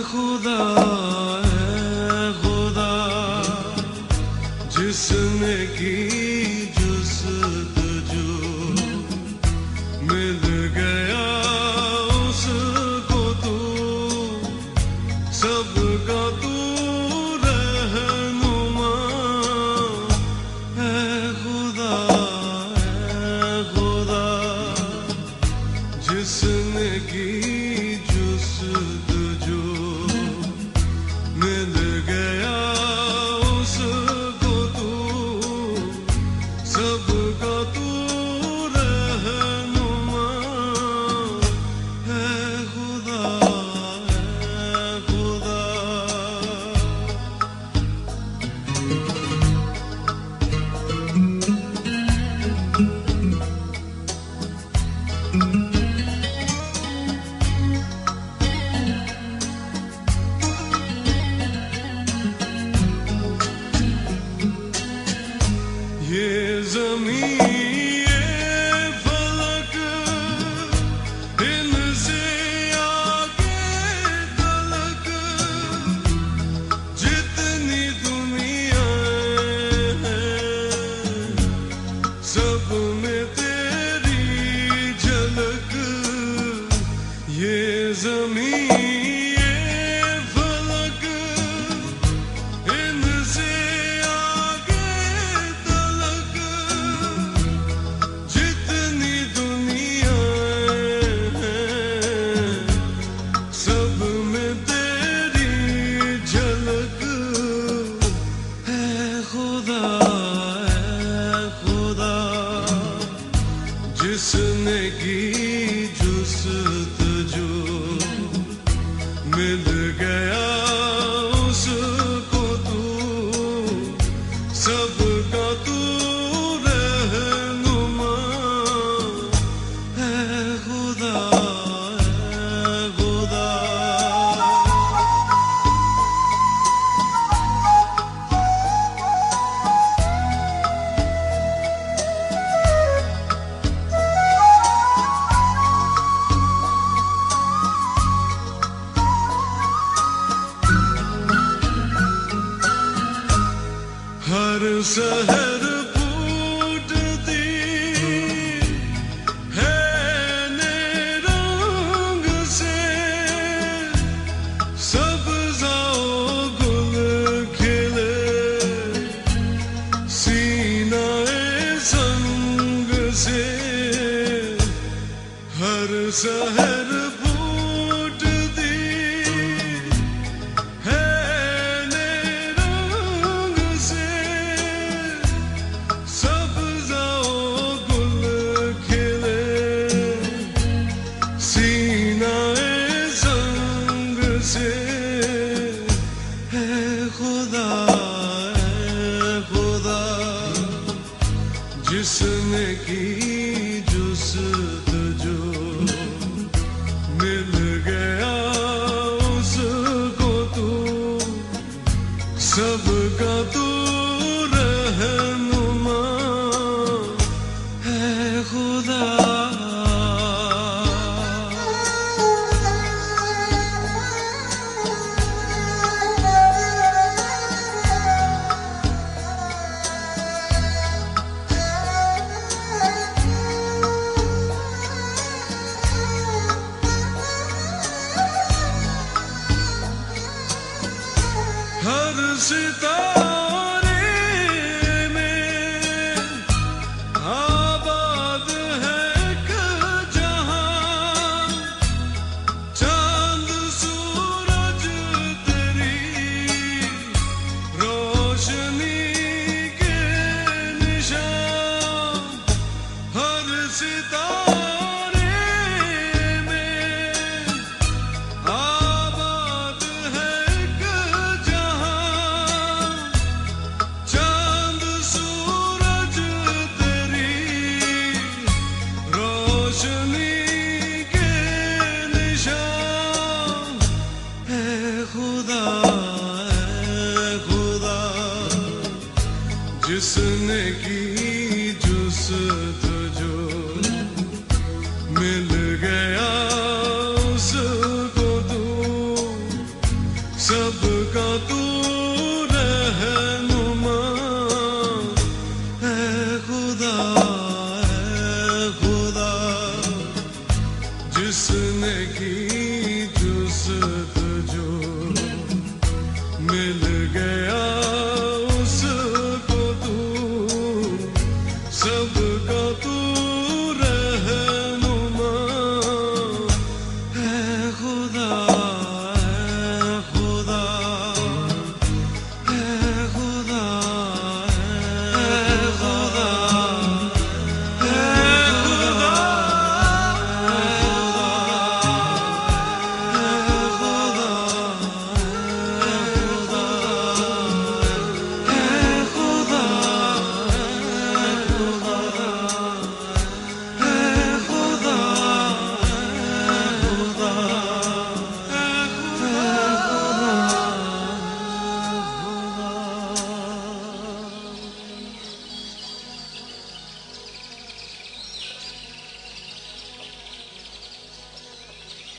खुदा खुदा जिसने की जुस्तजू मिल गया उसको तू सबका तू रहनुमा है खुदा जिसने की जुस्तजू मिल गया उसको तू सबका तू रहनुमा है खुदा ये ज़मीन ये फलक इनसे आगे तलक जितनी दुनियाएं हैं सब में तेरी झलक ये ज़मीन ये फलक इनसे जिसने की जुस्तजू मिल गया उसको तू सबका तू रहनुमा है खुदा हर शहर फूटती है नए रंग से सब्ज़ाओ गुल खिले सीनाए संग से हर शहर जिसने की जुस्तजू मिल गया उसको तू सबका तू रहनुमा है खुदा हर सितारे में आबाद है एक जहां चांद सूरज तेरी रोशनी के निशान हर सितारे में आबाद है जिसने की जुस्तजू मिल गया उसको तू सबका तू